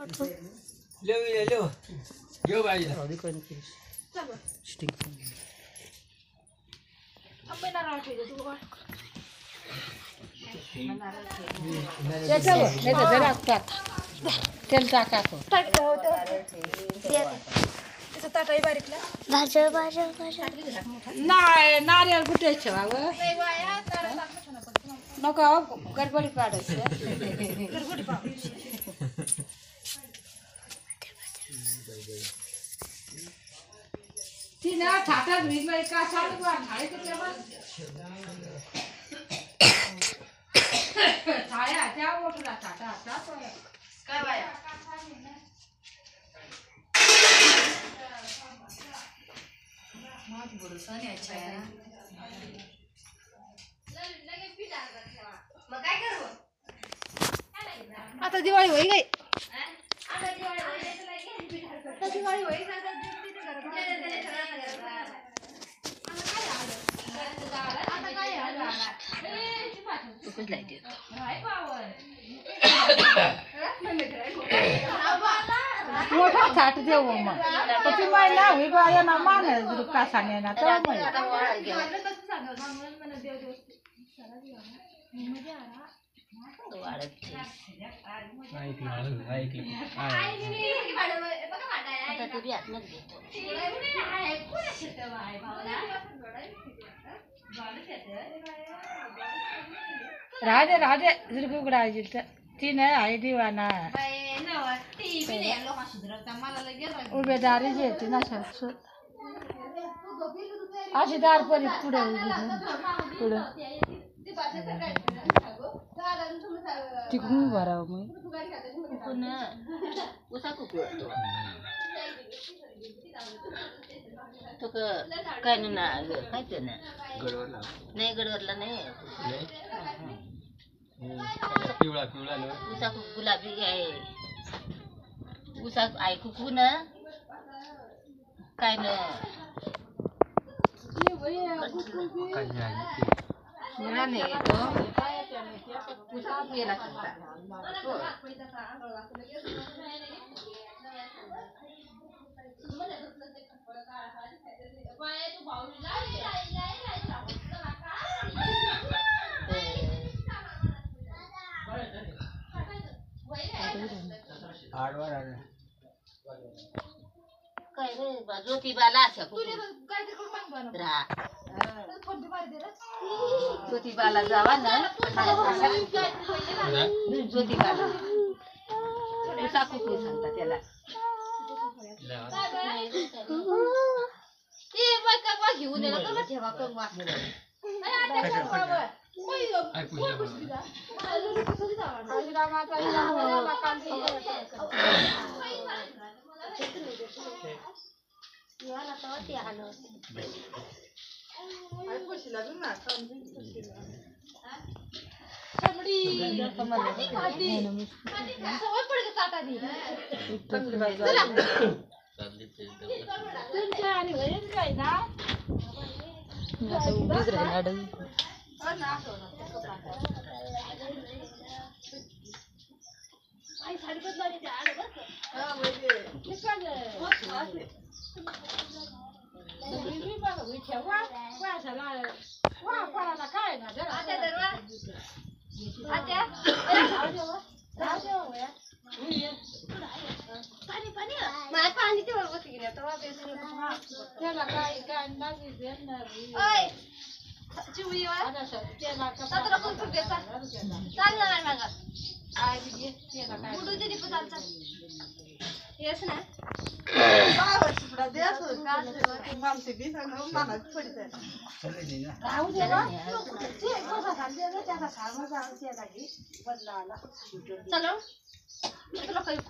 Leo. Yo ba ya. Di ko ni. चल Sting. अब मैं नाराज हो तू का चलो नाही तर जरा टाक तेल टाकाको त्याचा ताटाई बारीकला नाही नारियल कुटायचं बाबा नको गडबडी पाडायचं गडबडी पाव ती ना थाटा भीजला का चालू कर थाळे तेव्हा थाया त्या मोठला थाटा आता काय बाया मग बोलू सने अच्छा आहे मग काय करू आता दिवाळी होई गई आता दिवाळी होई कुछ लाइट मोठा थाट देऊ मग पण ती महिला होई बाया ना माने का सांगे ना तर राधे राधे उघडायची तिने आहे दिवाना उभेदारी घेते ना शासू अशी दारपरी पुढे पुढे तिकडून भरावं तो काय ना काय ते ना गडवरला नाही गडवरला नाही पिवळा पिवळा लो उसा गुलाबी आहे उसा ऐकू कु ना काय ना नाही तो उसा गेला काय रे ज्योतिबाला ज्योतिबाला जावा ना ज्योतिबाला उसा कुकू सांगता त्याला घेऊन ठेवा करून Yes, na. चलो